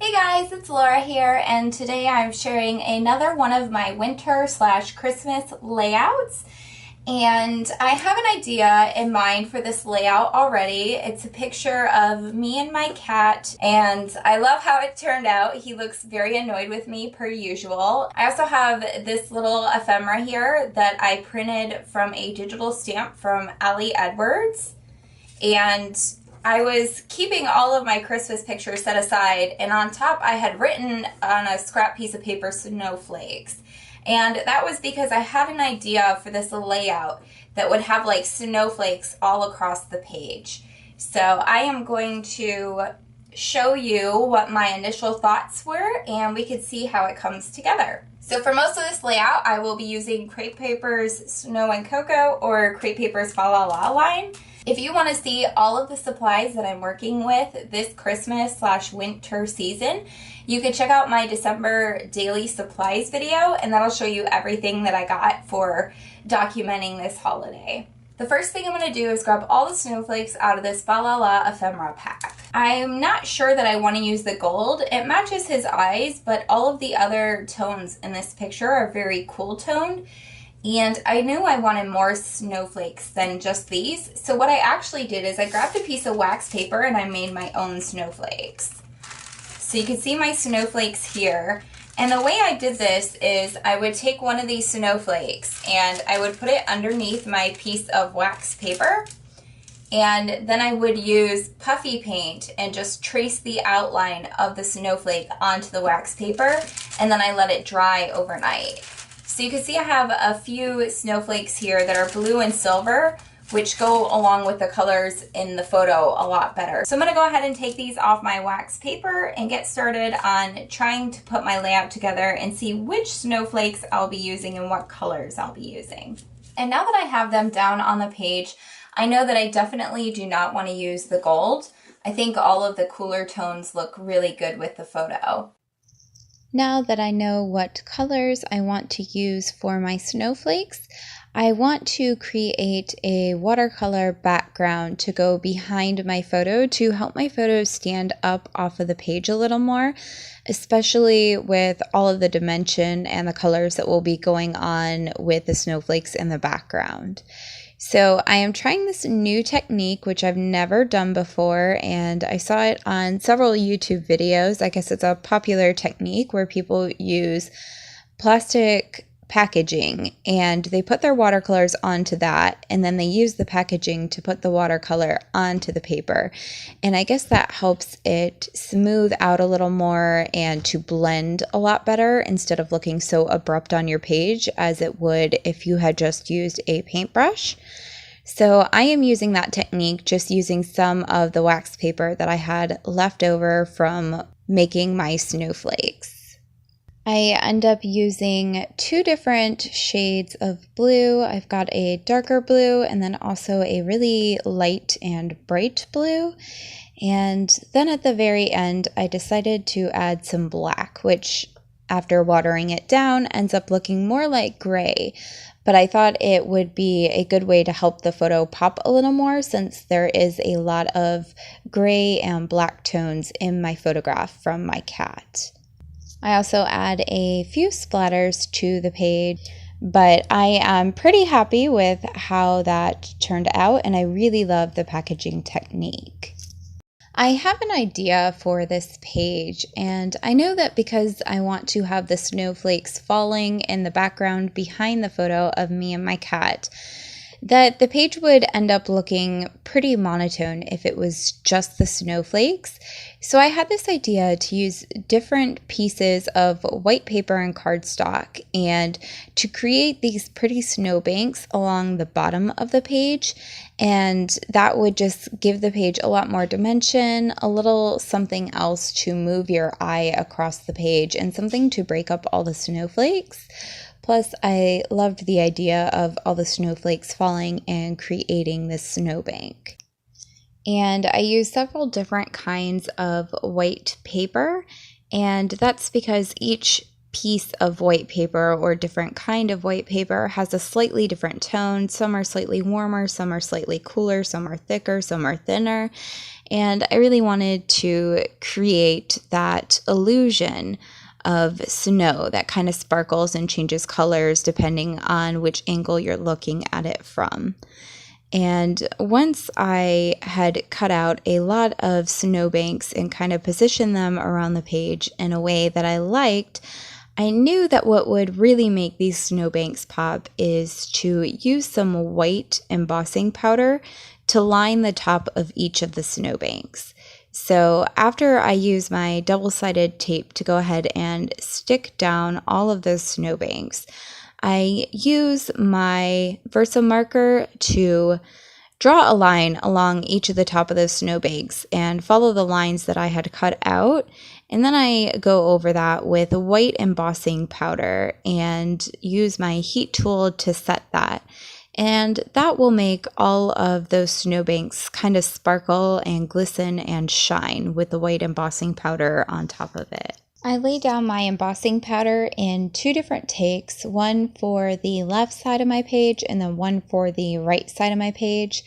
Hey guys, it's Laura here, and today I'm sharing another one of my winter/Christmas layouts. And I have an idea in mind for this layout already. It's a picture of me and my cat, and I love how it turned out. He looks very annoyed with me per usual. I also have this little ephemera here that I printed from a digital stamp from Ali Edwards. And I was keeping all of my Christmas pictures set aside, and on top I had written on a scrap piece of paper snowflakes. And that was because I had an idea for this layout that would have like snowflakes all across the page. So I am going to show you what my initial thoughts were, and we could see how it comes together. So for most of this layout, I will be using Crepe Paper's Snow and Cocoa or Crepe Paper's Falala line. If you want to see all of the supplies that I'm working with this Christmas/winter season, you can check out my December daily supplies video, and that'll show you everything that I got for documenting this holiday. The first thing I'm going to do is grab all the snowflakes out of this Falala ephemera pack. I'm not sure that I want to use the gold. It matches his eyes, but all of the other tones in this picture are very cool toned. And I knew I wanted more snowflakes than just these. So what I actually did is I grabbed a piece of wax paper and I made my own snowflakes. So you can see my snowflakes here. And the way I did this is I would take one of these snowflakes and I would put it underneath my piece of wax paper. And then I would use puffy paint and just trace the outline of the snowflake onto the wax paper. And then I let it dry overnight. So you can see I have a few snowflakes here that are blue and silver, which go along with the colors in the photo a lot better. So I'm going to go ahead and take these off my wax paper and get started on trying to put my layout together and see which snowflakes I'll be using and what colors I'll be using. And now that I have them down on the page, I know that I definitely do not want to use the gold. I think all of the cooler tones look really good with the photo. Now that I know what colors I want to use for my snowflakes, I want to create a watercolor background to go behind my photo to help my photo stand up off of the page a little more, especially with all of the dimension and the colors that will be going on with the snowflakes in the background. So I am trying this new technique, which I've never done before, and I saw it on several YouTube videos. I guess it's a popular technique where people use plastic packaging and they put their watercolors onto that, and then they use the packaging to put the watercolor onto the paper. And I guess that helps it smooth out a little more and to blend a lot better instead of looking so abrupt on your page as it would if you had just used a paintbrush. So I am using that technique, just using some of the wax paper that I had left over from making my snowflakes. I end up using two different shades of blue. I've got a darker blue and then also a really light and bright blue. And then at the very end, I decided to add some black, which after watering it down ends up looking more like gray. But I thought it would be a good way to help the photo pop a little more since there is a lot of gray and black tones in my photograph from my cat. I also add a few splatters to the page, but I am pretty happy with how that turned out, and I really love the packaging technique. I have an idea for this page, and I know that because I want to have the snowflakes falling in the background behind the photo of me and my cat, that the page would end up looking pretty monotone if it was just the snowflakes. So I had this idea to use different pieces of white paper and cardstock and to create these pretty snowbanks along the bottom of the page. And that would just give the page a lot more dimension, a little something else to move your eye across the page, and something to break up all the snowflakes. Plus, I loved the idea of all the snowflakes falling and creating this snowbank. And I used several different kinds of white paper, and that's because each piece of white paper or different kind of white paper has a slightly different tone. Some are slightly warmer, some are slightly cooler, some are thicker, some are thinner. And I really wanted to create that illusion of snow that kind of sparkles and changes colors depending on which angle you're looking at it from. And once I had cut out a lot of snowbanks and kind of positioned them around the page in a way that I liked, I knew that what would really make these snowbanks pop is to use some white embossing powder to line the top of each of the snowbanks. So after I use my double-sided tape to go ahead and stick down all of those snowbanks, I use my Versa marker to draw a line along each of the top of those snowbanks and follow the lines that I had cut out. And then I go over that with a white embossing powder and use my heat tool to set that. And that will make all of those snowbanks kind of sparkle and glisten and shine with the white embossing powder on top of it. I lay down my embossing powder in 2 different takes, one for the left side of my page and then one for the right side of my page.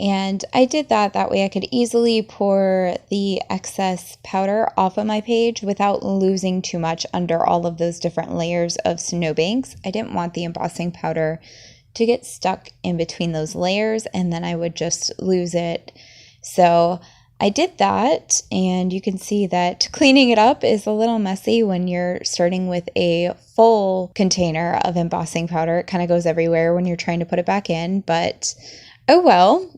And I did that way I could easily pour the excess powder off of my page without losing too much under all of those different layers of snowbanks. I didn't want the embossing powder to get stuck in between those layers and then I would just lose it. So I did that, and you can see that cleaning it up is a little messy when you're starting with a full container of embossing powder. It kind of goes everywhere when you're trying to put it back in, but oh well.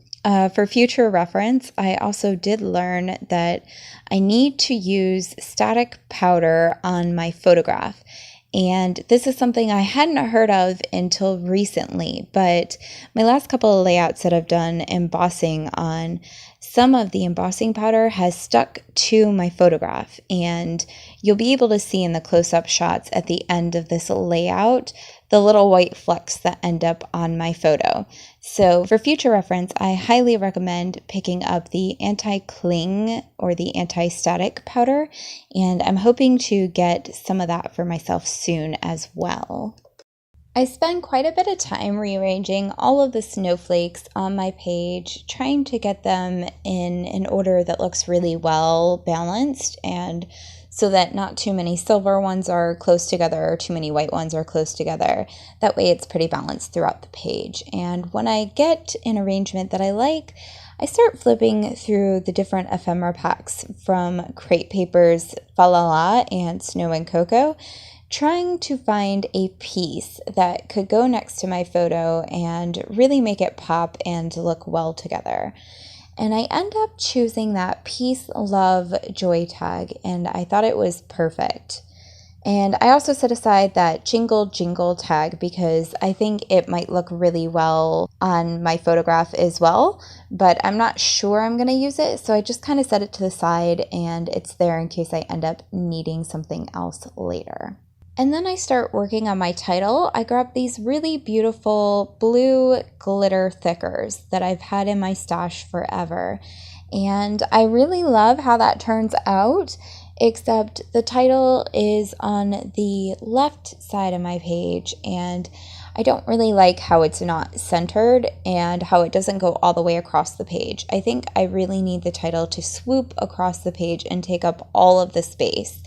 For future reference, I also did learn that I need to use static powder on my photograph. And this is something I hadn't heard of until recently, but my last couple of layouts that I've done embossing on, some of the embossing powder has stuck to my photograph, and you'll be able to see in the close-up shots at the end of this layout the little white flecks that end up on my photo. So for future reference, I highly recommend picking up the anti-cling or the anti-static powder, and I'm hoping to get some of that for myself soon as well. I spend quite a bit of time rearranging all of the snowflakes on my page, trying to get them in an order that looks really well balanced, and so that not too many silver ones are close together or too many white ones are close together. That way it's pretty balanced throughout the page. And when I get an arrangement that I like, I start flipping through the different ephemera packs from Crepe Paper's Falala and Snow and Cocoa, trying to find a piece that could go next to my photo and really make it pop and look well together. And I end up choosing that Peace, Love, Joy tag, and I thought it was perfect. And I also set aside that Jingle Jingle tag because I think it might look really well on my photograph as well, but I'm not sure I'm going to use it, so I just kind of set it to the side and it's there in case I end up needing something else later. And then I start working on my title. I grab these really beautiful blue glitter thickers that I've had in my stash forever. And I really love how that turns out, except the title is on the left side of my page and I don't really like how it's not centered and how it doesn't go all the way across the page. I think I really need the title to swoop across the page and take up all of the space.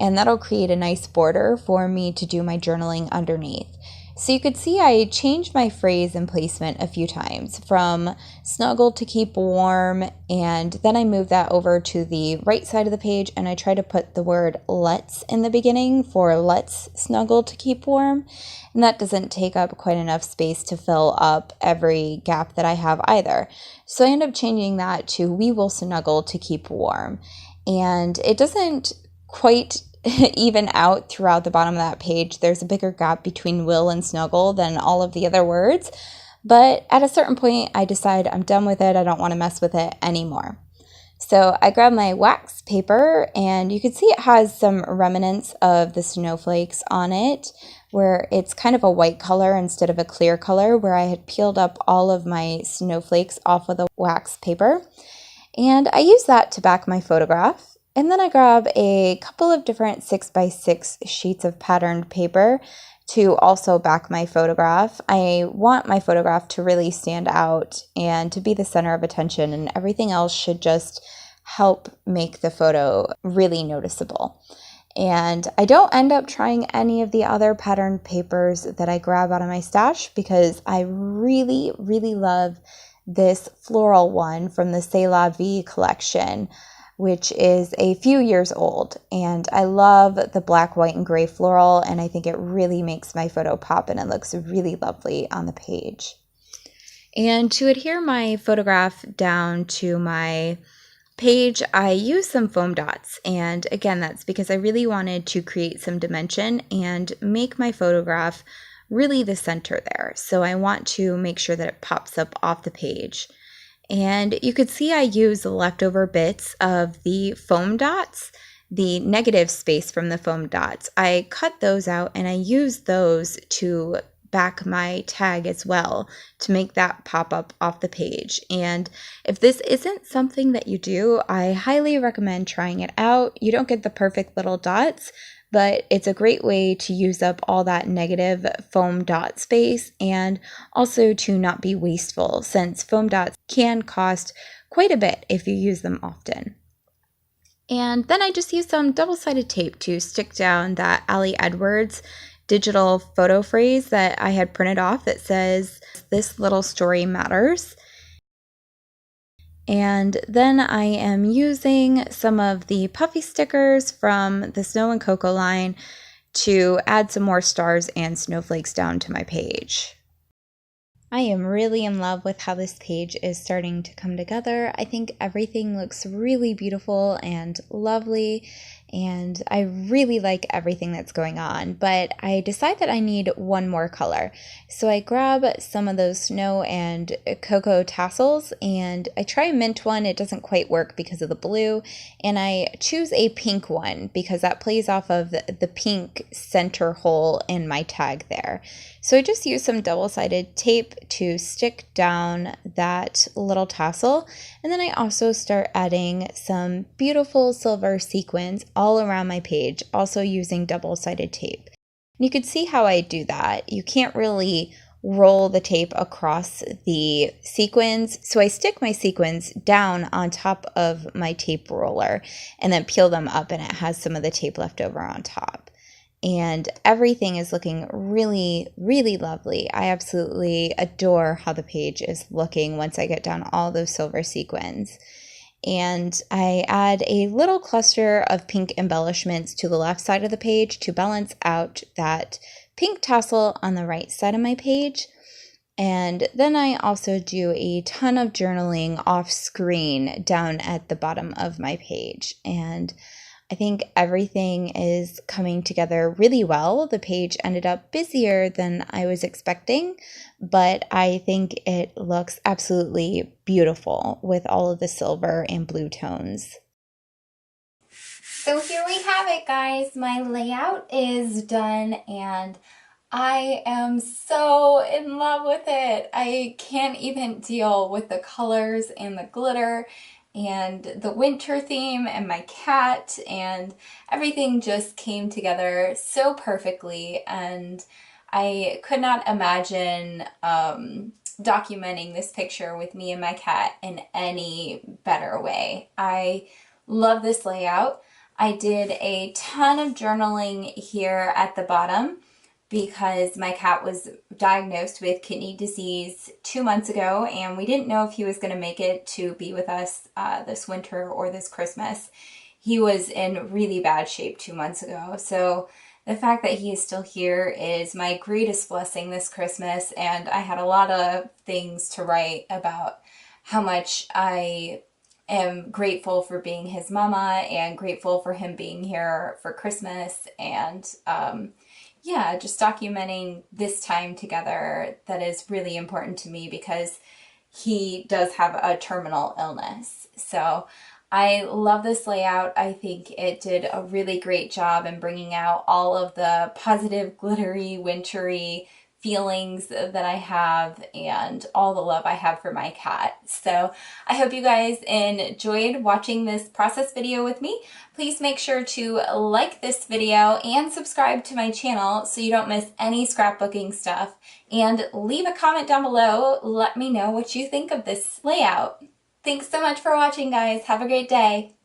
And that'll create a nice border for me to do my journaling underneath. So you could see I changed my phrase and placement a few times from snuggle to keep warm, and then I moved that over to the right side of the page and I try to put the word let's in the beginning for let's snuggle to keep warm, and that doesn't take up quite enough space to fill up every gap that I have either. So I end up changing that to we will snuggle to keep warm, and it doesn't quite even out throughout the bottom of that page. There's a bigger gap between will and snuggle than all of the other words, but at a certain point I decide I'm done with it. I don't want to mess with it anymore. So I grab my wax paper and you can see it has some remnants of the snowflakes on it where it's kind of a white color instead of a clear color, where I had peeled up all of my snowflakes off of the wax paper. And I use that to back my photograph. And then I grab a couple of different 6x6 sheets of patterned paper to also back my photograph. I want my photograph to really stand out and to be the center of attention, and everything else should just help make the photo really noticeable. And I don't end up trying any of the other patterned papers that I grab out of my stash because I really, really love this floral one from the C'est La Vie collection, which is a few years old. And I love the black, white, and gray floral, and I think it really makes my photo pop and it looks really lovely on the page. And to adhere my photograph down to my page, I used some foam dots, and again, that's because I really wanted to create some dimension and make my photograph really the center there. So I want to make sure that it pops up off the page. And you could see I use the leftover bits of the foam dots, the negative space from the foam dots. I cut those out and I used those to back my tag as well to make that pop up off the page. And if this isn't something that you do, I highly recommend trying it out. You don't get the perfect little dots, but it's a great way to use up all that negative foam dot space and also to not be wasteful, since foam dots can cost quite a bit if you use them often. And then I just used some double-sided tape to stick down that Ali Edwards digital photo phrase that I had printed off that says, "This little story matters." And then I am using some of the puffy stickers from the Snow and Cocoa line to add some more stars and snowflakes down to my page. I am really in love with how this page is starting to come together. I think everything looks really beautiful and lovely, and I really like everything that's going on, but I decide that I need one more color. So I grab some of those snow and cocoa tassels, and I try a mint one. It doesn't quite work because of the blue, and I choose a pink one because that plays off of the pink center hole in my tag there. So I just use some double-sided tape to stick down that little tassel, and then I also start adding some beautiful silver sequins all around my page, also using double-sided tape. And you can see how I do that. You can't really roll the tape across the sequins, so I stick my sequins down on top of my tape roller and then peel them up, and it has some of the tape left over on top. And everything is looking really, really lovely. I absolutely adore how the page is looking once I get down all those silver sequins. And I add a little cluster of pink embellishments to the left side of the page to balance out that pink tassel on the right side of my page. And then I also do a ton of journaling off screen down at the bottom of my page. And I think everything is coming together really well. The page ended up busier than I was expecting, but I think it looks absolutely beautiful with all of the silver and blue tones. So here we have it, guys. My layout is done and I am so in love with it. I can't even deal with the colors and the glitter and the winter theme and my cat, and everything just came together so perfectly, and I could not imagine documenting this picture with me and my cat in any better way. I love this layout. I did a ton of journaling here at the bottom because my cat was diagnosed with kidney disease 2 months ago, and we didn't know if he was going to make it to be with us this winter or this Christmas. He was in really bad shape 2 months ago, so the fact that he is still here is my greatest blessing this Christmas, and I had a lot of things to write about how much I am grateful for being his mama and grateful for him being here for Christmas, and yeah, just documenting this time together that is really important to me because he does have a terminal illness. So I love this layout. I think it did a really great job in bringing out all of the positive, glittery, wintry feelings that I have and all the love I have for my cat. So I hope you guys enjoyed watching this process video with me. Please make sure to like this video and subscribe to my channel so you don't miss any scrapbooking stuff. And leave a comment down below. Let me know what you think of this layout. Thanks so much for watching, guys. Have a great day.